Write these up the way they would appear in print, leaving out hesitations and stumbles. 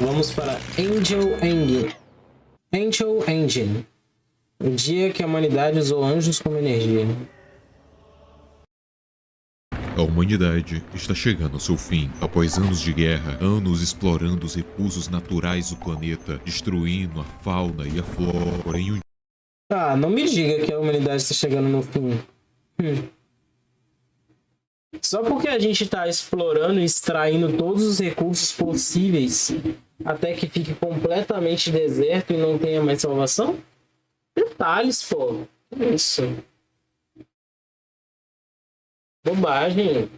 Vamos para Angel Engine. O dia que a humanidade usou anjos como energia. A humanidade está chegando ao seu fim. Após anos de guerra, anos explorando os recursos naturais do planeta, destruindo a fauna e a flora. Porém, Ah, não me diga que a humanidade está chegando no fim. Só porque a gente está explorando e extraindo todos os recursos possíveis até que fique completamente deserto e não tenha mais salvação? Detalhes, pô. Isso. Bobagem.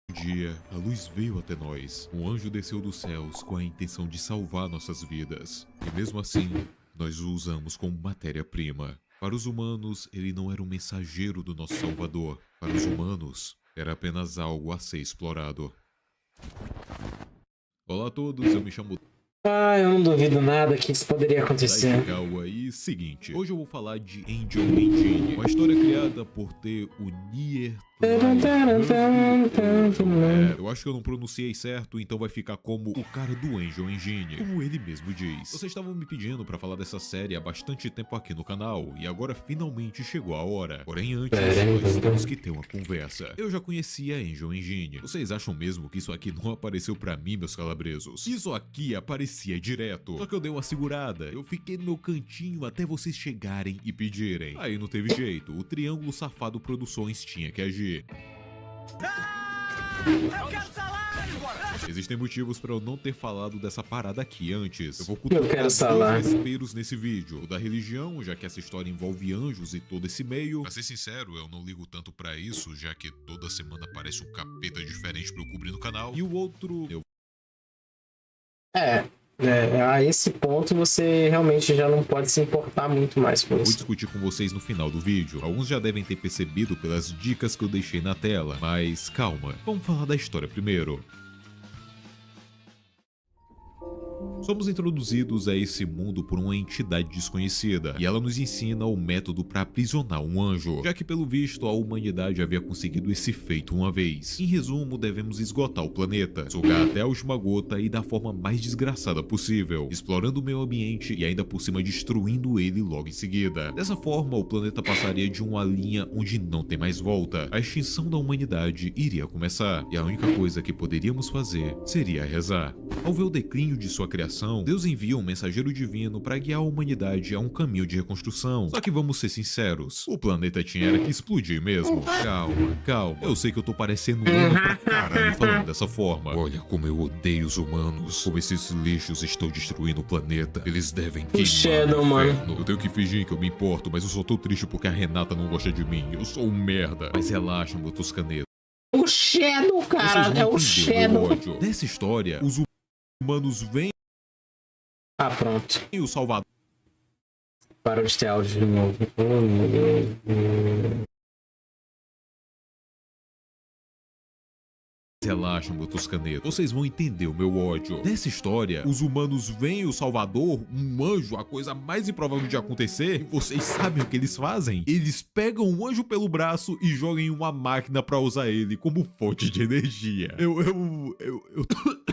um dia, a luz veio até nós. Um anjo desceu dos céus com a intenção de salvar nossas vidas. E mesmo assim, nós o usamos como matéria-prima. Para os humanos, ele não era um mensageiro do nosso Salvador. Para os humanos, era apenas algo a ser explorado. Olá a todos, eu me chamo Ah, eu não duvido nada que isso poderia acontecer. Legal aí, seguinte, hoje eu vou falar de Angel Engine, uma história criada por T. Unier. Eu acho que eu não pronunciei certo, então vai ficar como o cara do Angel Engine, como ele mesmo diz. Vocês estavam me pedindo pra falar dessa série há bastante tempo aqui no canal, e agora finalmente chegou a hora. Porém antes, nós temos que ter uma conversa. Eu já conhecia Angel Engine. Vocês acham mesmo que isso aqui não apareceu pra mim, meus calabresos? Isso aqui aparecia direto. Só que eu dei uma segurada. Eu fiquei no meu cantinho até vocês chegarem e pedirem. Aí não teve jeito. O Triângulo Safado Produções tinha que agir. Eu quero salário! Existem motivos pra eu não ter falado dessa parada aqui antes. Eu vou Eu cutucar quero dois salário. vesperos nesse vídeo. O da religião, já que essa história envolve anjos e todo esse meio. Pra ser sincero, eu não ligo tanto pra isso, já que toda semana aparece um capeta diferente pra eu cobrir no canal. E o outro, eu A esse ponto você realmente já não pode se importar muito mais com vou isso. discutir com vocês no final do vídeo. Alguns já devem ter percebido pelas dicas que eu deixei na tela. Mas calma, vamos falar da história primeiro. Somos introduzidos a esse mundo por uma entidade desconhecida, e ela nos ensina o método para aprisionar um anjo, já que pelo visto a humanidade havia conseguido esse feito uma vez. Em resumo, devemos esgotar o planeta, sugar até a última gota e da forma mais desgraçada possível, explorando o meio ambiente e ainda por cima destruindo ele logo em seguida. Dessa forma, o planeta passaria de uma linha onde não tem mais volta. A extinção da humanidade iria começar, e a única coisa que poderíamos fazer seria rezar. Ao ver o declínio de sua criação, Deus envia um mensageiro divino para guiar a humanidade a um caminho de reconstrução. Só que vamos ser sinceros, o planeta tinha era que explodir mesmo. Calma. Eu sei que eu tô parecendo humano pra caralho falando dessa forma. Olha como eu odeio os humanos. Como esses lixos estão destruindo o planeta. Eles devem queimar Shadow, no mano. inferno. Eu tenho que fingir que eu me importo, mas eu só tô triste porque a Renata não gosta de mim. Eu sou um merda. Mas relaxa, meu toscaneta. O Shadow, cara, Vocês é vão o entender meu Shadow. ódio. Nessa história, os humanos vêm Ah, pronto. o Salvador. Parou de ter áudio de novo. Oh, meu Deus. Relaxa, meu toscaneto. Vocês vão entender o meu ódio. Nessa história, os humanos veem o Salvador, um anjo, a coisa mais improvável de acontecer. E vocês sabem o que eles fazem? Eles pegam um anjo pelo braço e jogam em uma máquina pra usar ele como fonte de energia.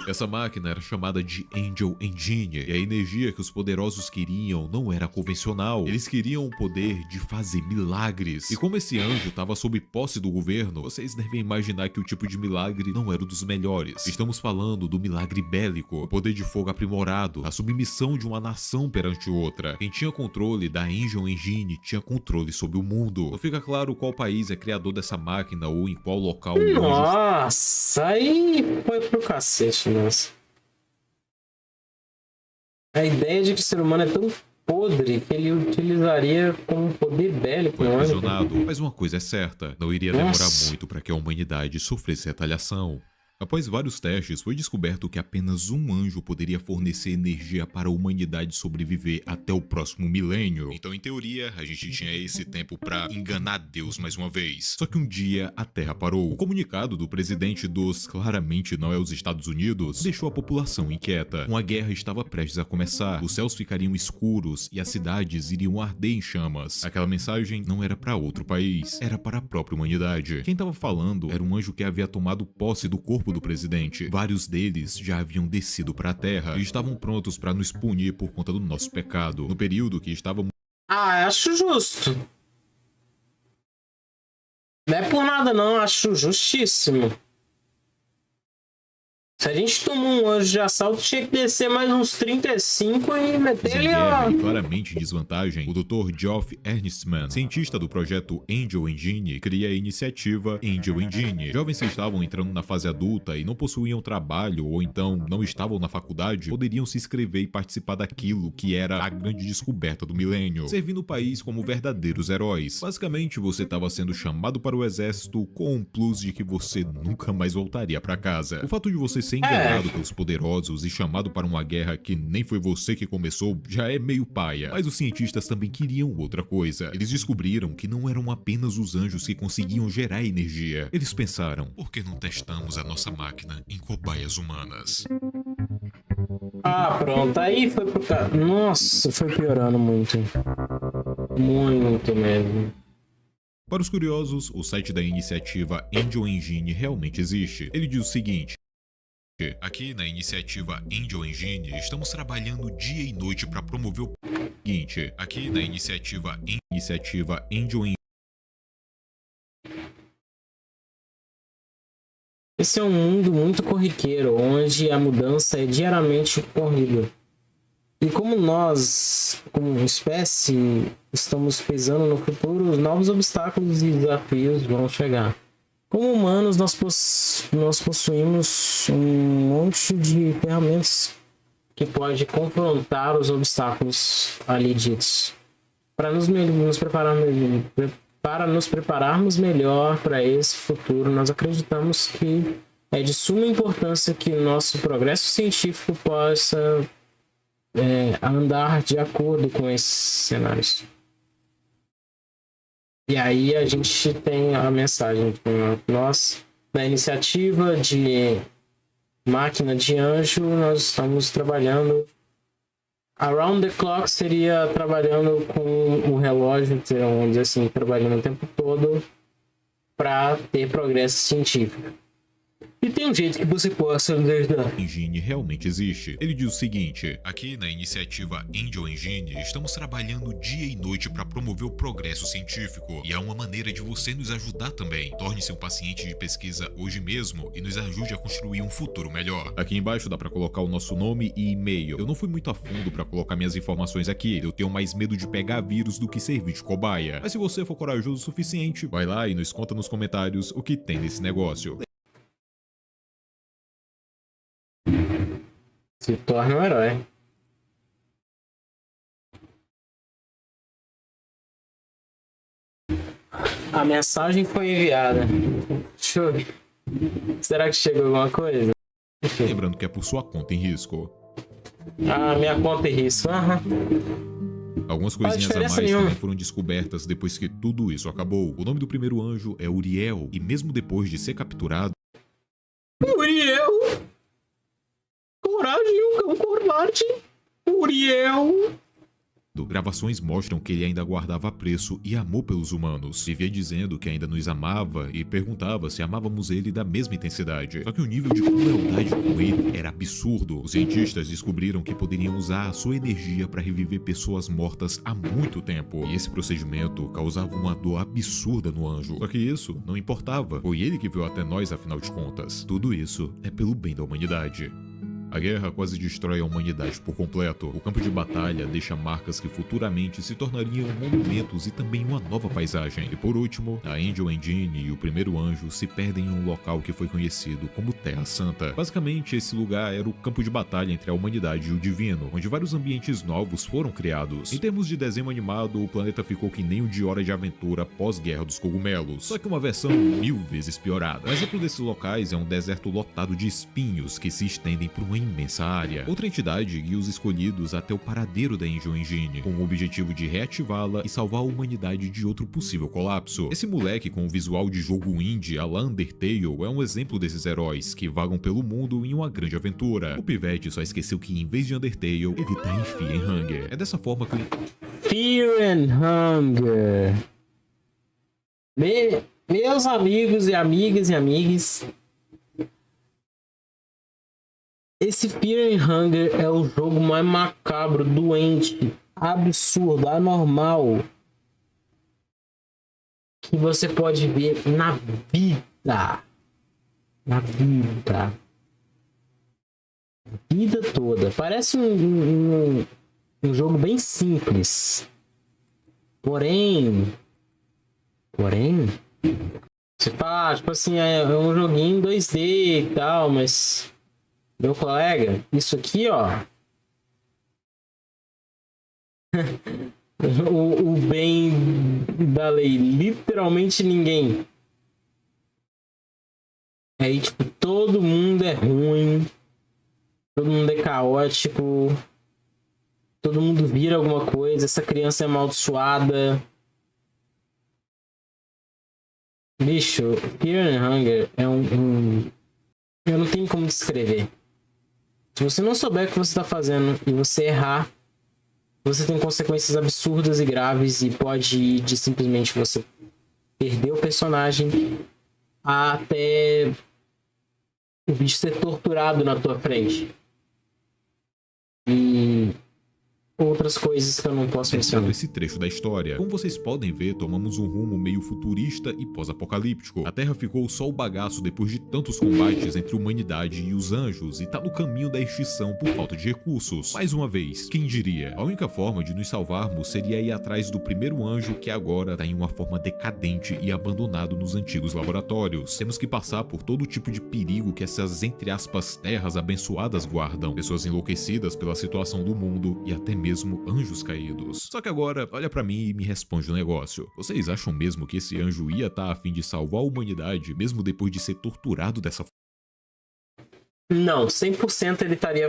Essa máquina era chamada de Angel Engine. E a energia que os poderosos queriam não era convencional. Eles queriam o poder de fazer milagres. E como esse anjo estava sob posse do governo, vocês devem imaginar que o tipo de milagre não era um dos melhores. Estamos falando do milagre bélico, o poder de fogo aprimorado, a submissão de uma nação perante outra. Quem tinha controle da Angel Engine tinha controle sobre o mundo. Não fica claro qual país é criador dessa máquina ou em qual local o anjo. Nossa, aí foi pro cacete, nossa. A ideia de que o ser humano é tão podre que ele utilizaria como poder bélico. Foi não é? aprisionado, mas uma coisa é certa, não iria demorar Nossa. muito para que a humanidade sofresse retaliação. Após vários testes, foi descoberto que apenas um anjo poderia fornecer energia para a humanidade sobreviver até o próximo milênio. Então, em teoria, a gente tinha esse tempo para enganar Deus mais uma vez. Só que um dia, a Terra parou. O comunicado do presidente dos, claramente não é os Estados Unidos, deixou a população inquieta. Uma guerra estava prestes a começar, os céus ficariam escuros e as cidades iriam arder em chamas. Aquela mensagem não era para outro país, era para a própria humanidade. Quem estava falando era um anjo que havia tomado posse do corpo corpo do presidente. Vários deles já haviam descido para a Terra e estavam prontos para nos punir por conta do nosso pecado. No período que estávamos... Ah, acho justo. Não é por nada não, acho justíssimo. Se a gente tomou um anjo de assalto, tinha que descer mais uns 35 e meter ele, ó. Claramente em desvantagem, o Dr. Geoff Ernstman, cientista do projeto Angel Engine, cria a iniciativa Angel Engine. Jovens que estavam entrando na fase adulta e não possuíam trabalho ou então não estavam na faculdade, poderiam se inscrever e participar daquilo que era a grande descoberta do milênio, servindo o país como verdadeiros heróis. Basicamente, você estava sendo chamado para o exército com um plus de que você nunca mais voltaria para casa. O fato de você ser enganado pelos poderosos e chamado para uma guerra que nem foi você que começou já é meio paia. Mas os cientistas também queriam outra coisa. Eles descobriram que não eram apenas os anjos que conseguiam gerar energia. Eles pensaram, por que não testamos a nossa máquina em cobaias humanas? Ah, pronto. Aí foi pro cara. Nossa, foi piorando muito. Muito mesmo. Para os curiosos, o site da iniciativa Angel Engine realmente existe. Ele diz o seguinte: aqui na iniciativa Angel Engine, estamos trabalhando dia e noite para promover o seguinte. Aqui na iniciativa Angel Engine. Esse é um mundo muito corriqueiro, onde a mudança é diariamente ocorrida. E como nós, como espécie, estamos pesando no futuro, os novos obstáculos e desafios vão chegar. Como humanos, nós possuímos um monte de ferramentas que pode confrontar os obstáculos ali ditos. Para nos prepararmos melhor para esse futuro, nós acreditamos que é de suma importância que o nosso progresso científico possa andar de acordo com esses cenários. E aí a gente tem a mensagem. Nós, na iniciativa de máquina de anjo, nós estamos trabalhando. Around the clock seria trabalhando com o relógio, vamos dizer assim, trabalhando o tempo todo para ter progresso científico. E tem um jeito que você possa ajudar. Engine realmente existe. Ele diz o seguinte: aqui na iniciativa Angel Engine, estamos trabalhando dia e noite para promover o progresso científico. E há uma maneira de você nos ajudar também. Torne-se um paciente de pesquisa hoje mesmo e nos ajude a construir um futuro melhor. Aqui embaixo dá para colocar o nosso nome e e-mail. Eu não fui muito a fundo para colocar minhas informações aqui. Eu tenho mais medo de pegar vírus do que servir de cobaia. Mas se você for corajoso o suficiente, vai lá e nos conta nos comentários o que tem nesse negócio. Se torna um herói. A mensagem foi enviada. Deixa eu ver. Será que chegou alguma coisa? Enfim. Lembrando que é por sua conta em risco. Ah, minha conta em risco. Algumas coisinhas a mais também foram descobertas depois que tudo isso acabou. O nome do primeiro anjo é Uriel, e mesmo depois de ser capturado... Uriel! Coragem, um covarde! Uriel! Gravações mostram que ele ainda guardava apreço e amor pelos humanos. Vivia dizendo que ainda nos amava e perguntava se amávamos ele da mesma intensidade. Só que o nível de crueldade com ele era absurdo. Os cientistas descobriram que poderiam usar a sua energia para reviver pessoas mortas há muito tempo. E esse procedimento causava uma dor absurda no anjo. Só que isso não importava. Foi ele que veio até nós, afinal de contas. Tudo isso é pelo bem da humanidade. A guerra quase destrói a humanidade por completo. O campo de batalha deixa marcas que futuramente se tornariam monumentos e também uma nova paisagem. E por último, a Angel Engine e o primeiro anjo se perdem em um local que foi conhecido como Terra Santa. Basicamente, esse lugar era o campo de batalha entre a humanidade e o divino, onde vários ambientes novos foram criados. Em termos de desenho animado, o planeta ficou que nem o de Hora de Aventura pós-Guerra dos Cogumelos, só que uma versão 1000 vezes piorada. Um exemplo desses locais é um deserto lotado de espinhos que se estendem por uma imensa área. Outra entidade guia os escolhidos até o paradeiro da Angel Engine, com o objetivo de reativá-la e salvar a humanidade de outro possível colapso. Esse moleque com o visual de jogo indie à la Undertale é um exemplo desses heróis que vagam pelo mundo em uma grande aventura. O pivete só esqueceu que em vez de Undertale, ele tá em Fear and Hunger. É dessa forma que... Fear and Hunger. Meus amigos e amigas e amigues, Esse Fear and Hunger é o jogo mais macabro, doente, absurdo, anormal que você pode ver na vida. Na vida. Vida toda. Parece um jogo bem simples. Porém, você fala, tipo assim, é um joguinho 2D e tal, mas meu colega, isso aqui, ó, o bem da lei, literalmente ninguém. Aí, tipo, todo mundo é ruim, todo mundo é caótico, todo mundo vira alguma coisa, essa criança é amaldiçoada. Bicho, Fear and Hunger é eu não tenho como descrever. Se você não souber o que você está fazendo e você errar, você tem consequências absurdas e graves e pode ir de simplesmente você perder o personagem até o bicho ser torturado na tua frente. E outras coisas que eu não posso mencionar. Esse trecho da história. Como vocês podem ver, tomamos um rumo meio futurista e pós-apocalíptico. A Terra ficou só o bagaço depois de tantos combates entre a humanidade e os anjos e tá no caminho da extinção por falta de recursos. Mais uma vez, quem diria? A única forma de nos salvarmos seria ir atrás do primeiro anjo que agora tá em uma forma decadente e abandonado nos antigos laboratórios. Temos que passar por todo tipo de perigo que essas, entre aspas, terras abençoadas guardam. Pessoas enlouquecidas pela situação do mundo e até mesmo anjos caídos. Só que agora, olha pra mim e me responde um negócio. Vocês acham mesmo que esse anjo ia estar a fim de salvar a humanidade, mesmo depois de ser torturado dessa forma? Não, 100% ele estaria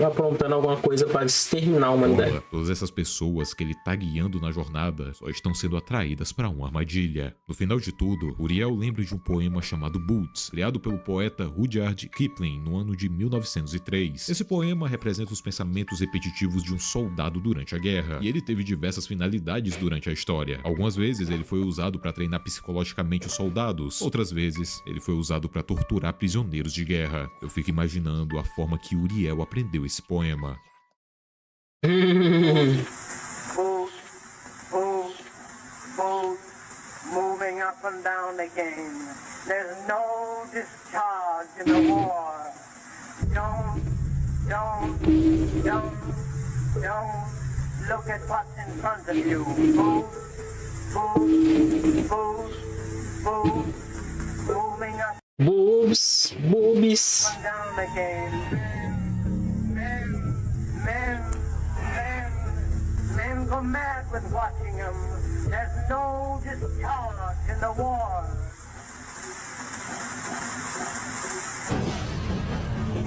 aprontando alguma coisa para exterminar a humanidade. Todas essas pessoas que ele tá guiando na jornada só estão sendo atraídas para uma armadilha. No final de tudo, Uriel lembra de um poema chamado Boots, criado pelo poeta Rudyard Kipling no ano de 1903. Esse poema representa os pensamentos repetitivos de um soldado durante a guerra, e ele teve diversas finalidades durante a história. Algumas vezes ele foi usado para treinar psicologicamente os soldados, outras vezes ele foi usado para torturar prisioneiros de guerra. Eu fico imaginando a forma que Uriel aprendeu esse poema. Moving up and down again. There's no discharge in the war. Don't look at what's in front of you. Moving up. Boobies. Down again. Men go mad with watching them. There's no discharge in the war.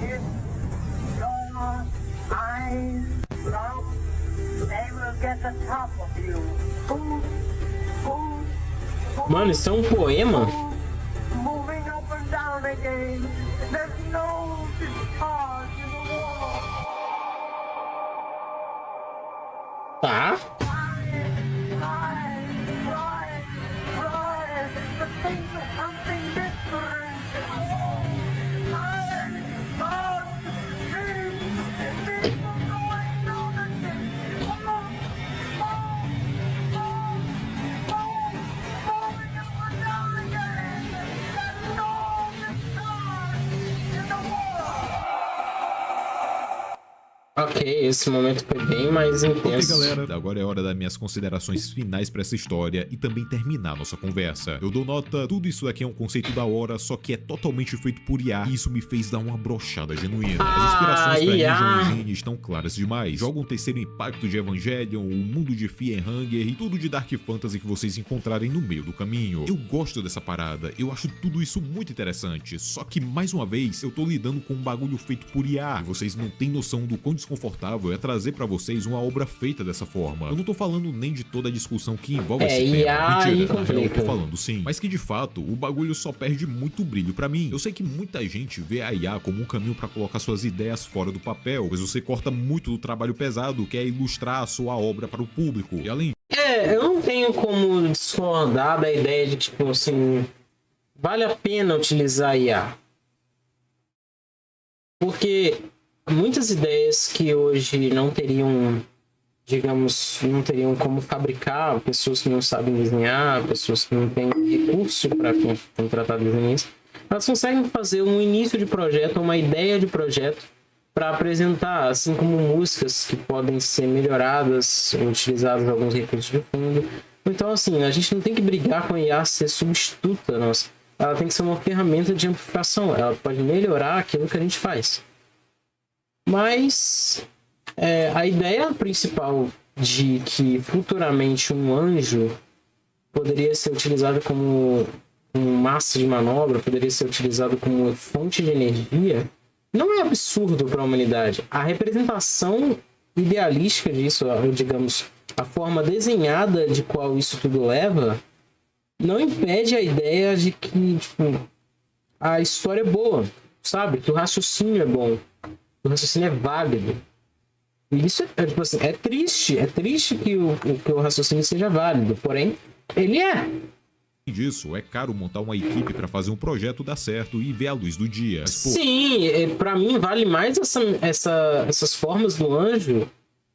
If your eyes drop, they will get the top of you. Mano, isso é um poema? Moving up and down again. There's no discharge in the war. Tá. But think of something different. People going down again. Moving up and down again. There's no discharge in the war. Ok, esse momento foi bem mais intenso. Ok, galera, agora é hora das minhas considerações finais pra essa história e também terminar nossa conversa. Eu dou nota, tudo isso daqui é um conceito da hora, só que é totalmente feito por IA, e isso me fez dar uma brochada genuína. As inspirações pra Neon Engine estão claras demais. Joga um terceiro impacto de Evangelion, o mundo de Fear and Hunger e tudo de Dark Fantasy que vocês encontrarem no meio do caminho. Eu gosto dessa parada, eu acho tudo isso muito interessante, só que mais uma vez eu tô lidando com um bagulho feito por IA, e vocês não têm noção do quão desconfortável é trazer pra vocês uma obra feita dessa forma. Eu não tô falando nem de toda a discussão que envolve esse tema. Mentira, na real eu tô falando sim. Mas que de fato, o bagulho só perde muito brilho pra mim. Eu sei que muita gente vê a IA como um caminho pra colocar suas ideias fora do papel, pois você corta muito do trabalho pesado que é ilustrar a sua obra para o público. E além eu não tenho como discordar da ideia de, tipo, assim, vale a pena utilizar a IA. Porque muitas ideias que hoje não teriam, digamos, não teriam como fabricar, pessoas que não sabem desenhar, pessoas que não têm recurso para contratar desenhistas, elas conseguem fazer um início de projeto, uma ideia de projeto para apresentar, assim como músicas que podem ser melhoradas, utilizadas alguns recursos de fundo. Então, assim, a gente não tem que brigar com a IA ser substituta, nossa. Ela tem que ser uma ferramenta de amplificação. Ela pode melhorar aquilo que a gente faz. Mas a ideia principal de que futuramente um anjo poderia ser utilizado como massa de manobra, poderia ser utilizado como fonte de energia, não é absurdo para a humanidade. A representação idealística disso, digamos, a forma desenhada de qual isso tudo leva, não impede a ideia de que, tipo, a história é boa, sabe? Que o raciocínio é bom, que o raciocínio é válido. E isso tipo assim, é triste que o raciocínio seja válido, porém, ele é. Disso, é caro montar uma equipe para fazer um projeto dar certo e ver a luz do dia. Sim, para mim vale mais essas formas do anjo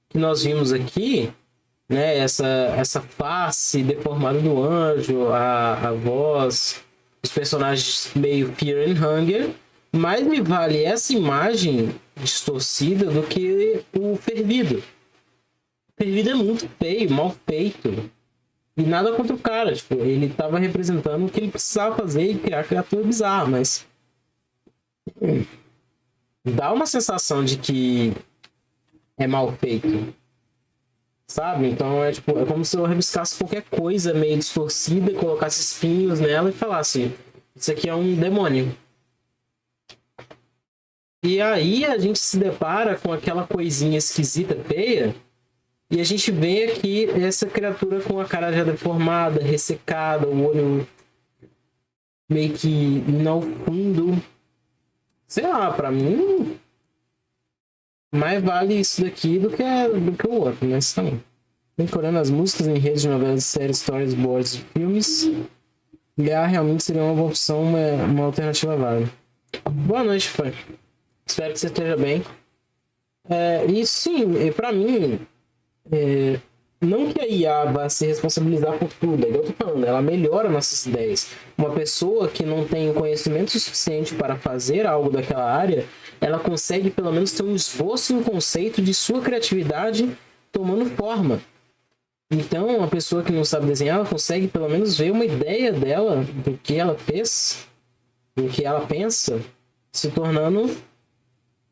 que nós vimos aqui, né? Essa face deformada do anjo, a voz, os personagens meio Fear and Hunger, mais me vale essa imagem distorcida do que o Fervido. O Fervido é muito feio, mal feito. E nada contra o cara, tipo, ele tava representando o que ele precisava fazer e criar criatura bizarra, mas dá uma sensação de que é mal feito, sabe? Então é tipo, é como se eu rebuscasse qualquer coisa meio distorcida, colocasse espinhos nela e falasse, isso aqui é um demônio. E aí a gente se depara com aquela coisinha esquisita, feia, e a gente vê aqui essa criatura com a cara já deformada, ressecada, o olho meio que no fundo. Sei lá, pra mim, mais vale isso daqui do que o outro, mas também. Decorando as músicas em redes de novelas, séries, storyboards e filmes, IA realmente seria uma boa opção, uma alternativa válida. Boa noite, pai. Espero que você esteja bem. E sim, pra mim, não que a IA vá se responsabilizar por tudo, é o que eu tô falando, ela melhora nossas ideias. Uma pessoa que não tem conhecimento suficiente para fazer algo daquela área, ela consegue pelo menos ter um esboço e um conceito de sua criatividade tomando forma. Então, uma pessoa que não sabe desenhar, ela consegue pelo menos ver uma ideia dela, do que ela fez, do que ela pensa, se tornando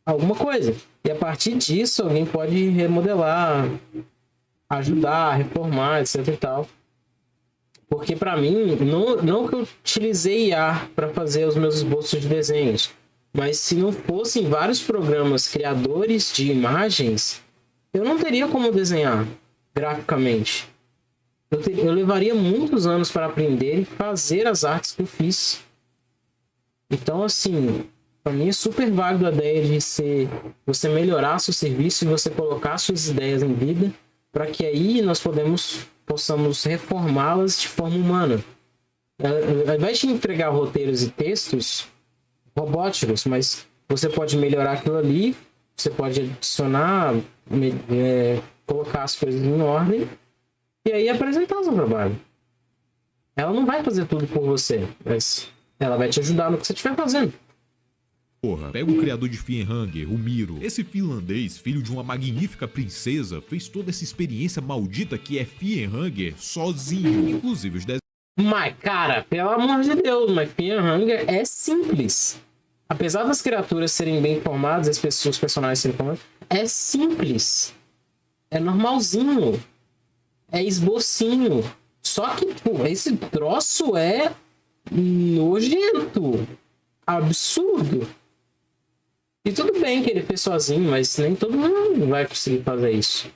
alguma coisa. E a partir disso, alguém pode remodelar, ajudar, reformar, etc e tal. Porque para mim, não que eu utilizei IA para fazer os meus esboços de desenhos, mas se não fossem vários programas criadores de imagens, eu não teria como desenhar graficamente. Eu levaria muitos anos para aprender e fazer as artes que eu fiz. Então, assim, para mim é super válido a ideia de você melhorar seu serviço e você colocar suas ideias em vida, para que aí nós possamos reformá-las de forma humana. Ao invés de entregar roteiros e textos robóticos, mas você pode melhorar aquilo ali, você pode adicionar, colocar as coisas em ordem e aí apresentar o seu trabalho. Ela não vai fazer tudo por você, mas ela vai te ajudar no que você estiver fazendo. Porra, pega o criador de Fienhanger, o Miro. Esse finlandês, filho de uma magnífica princesa, fez toda essa experiência maldita que é Fienhanger sozinho. Inclusive os desenhos. Mas, cara, pelo amor de Deus, mas Fienhanger é simples. Apesar das criaturas serem bem formadas, os personagens serem formados, é simples. É normalzinho. É esbocinho. Só que, pô, esse troço é nojento. Absurdo. E tudo bem que ele fez sozinho, mas nem todo mundo vai conseguir fazer isso.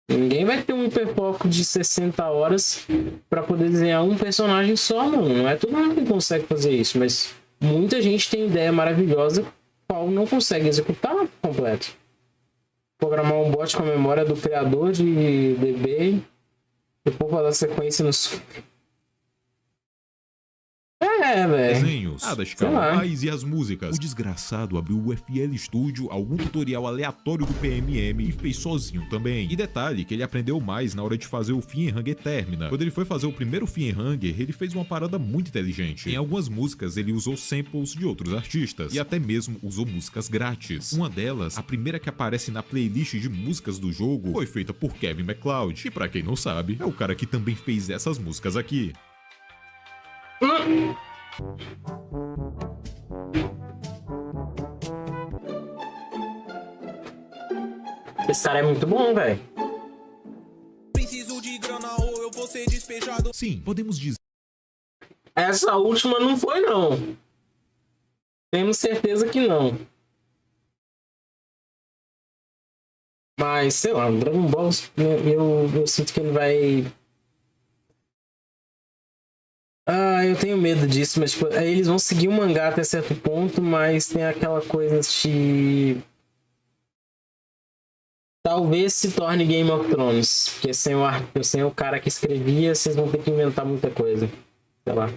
Ninguém vai ter um hiperfoco de 60 horas para poder desenhar um personagem só, mano. Não é todo mundo que consegue fazer isso, mas muita gente tem ideia maravilhosa, qual não consegue executar por completo. Programar um bot com a memória do criador de DB, depois dar sequência no velho. Desenhos, nada Sei escala lá. mais e as músicas. O desgraçado abriu o FL Studio, algum tutorial aleatório do PMM e fez sozinho também. E detalhe que ele aprendeu mais na hora de fazer o Fienhanger Termina. Quando ele foi fazer o primeiro Fienhanger, ele fez uma parada muito inteligente. Em algumas músicas ele usou samples de outros artistas e até mesmo usou músicas grátis. Uma delas, a primeira que aparece na playlist de músicas do jogo, foi feita por Kevin MacLeod. E pra quem não sabe, é o cara que também fez essas músicas aqui. Esse cara é muito bom, velho. Preciso de grana ou eu vou ser despejado. Sim, podemos dizer Essa última não foi, não. Temos certeza que não. Mas, sei lá, o Dragon Ball, eu sinto que ele vai... Ah, eu tenho medo disso, mas tipo, eles vão seguir o mangá até certo ponto, mas tem aquela coisa de... Talvez se torne Game of Thrones, porque sem o cara que escrevia, vocês vão ter que inventar muita coisa. Sei lá.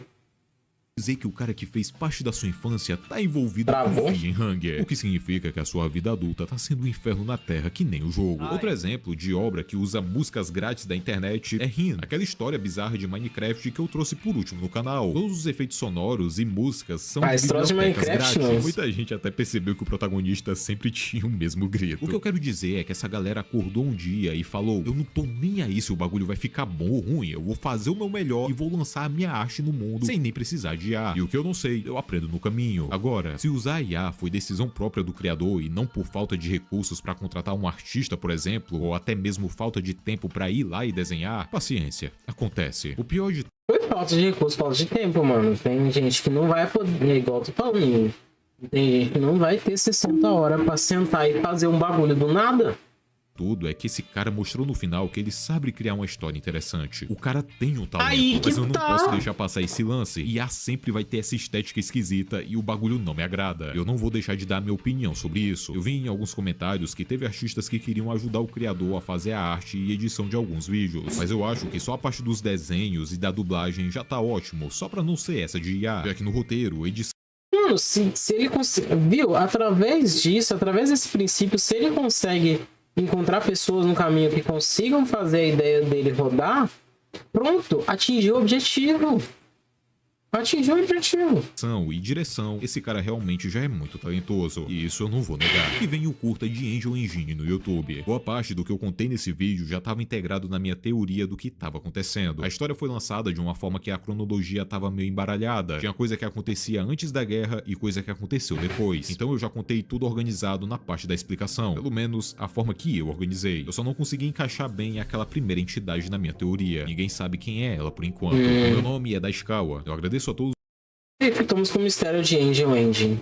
que o cara que fez parte da sua infância tá envolvido Travou? com Fienhanger, o que significa que a sua vida adulta tá sendo um inferno na Terra que nem o jogo. Outro exemplo de obra que usa músicas grátis da internet é Rin, aquela história bizarra de Minecraft que eu trouxe por último no canal. Todos os efeitos sonoros e músicas são Esse troço de bibliotecas Minecraft, grátis. não. Muita gente até percebeu que o protagonista sempre tinha o mesmo grito. O que eu quero dizer é que essa galera acordou um dia e falou: eu não tô nem aí se o bagulho vai ficar bom ou ruim, eu vou fazer o meu melhor e vou lançar a minha arte no mundo sem nem precisar de IA. E o que eu não sei, eu aprendo no caminho. Agora, se usar IA foi decisão própria do criador e não por falta de recursos pra contratar um artista, por exemplo, ou até mesmo falta de tempo pra ir lá e desenhar, paciência, acontece. O pior de Foi falta de recurso, falta de tempo, mano. Tem gente que não vai poder, igual eu tô falando, tem gente que não vai ter 60 horas pra sentar e fazer um bagulho do nada. tudo é que esse cara mostrou no final que ele sabe criar uma história interessante. O cara tem um talento, Aí que mas eu não tá. posso deixar passar esse lance. E a sempre vai ter essa estética esquisita e o bagulho não me agrada. Eu não vou deixar de dar minha opinião sobre isso. Eu vi em alguns comentários que teve artistas que queriam ajudar o criador a fazer a arte e edição de alguns vídeos, mas eu acho que só a parte dos desenhos e da dublagem já tá ótimo, só pra não ser essa de IA, já que no roteiro, edição Mano, se ele consegue. Viu? Através disso, através desse princípio, se ele consegue encontrar pessoas no caminho que consigam fazer a ideia dele rodar, pronto, atingiu o objetivo. Atingiu o objetivo. e direção, esse cara realmente já é muito talentoso, e isso eu não vou negar. E vem o curta de Angel Engine no YouTube. Boa parte do que eu contei nesse vídeo já estava integrado na minha teoria do que estava acontecendo. A história foi lançada de uma forma que a cronologia estava meio embaralhada. Tinha coisa que acontecia antes da guerra e coisa que aconteceu depois. Então eu já contei tudo organizado na parte da explicação, pelo menos a forma que eu organizei. Eu só não consegui encaixar bem aquela primeira entidade na minha teoria. Ninguém sabe quem é ela por enquanto. O meu nome é Daishikawa. Eu agradeço a todos E ficamos com o mistério de Angel Engine.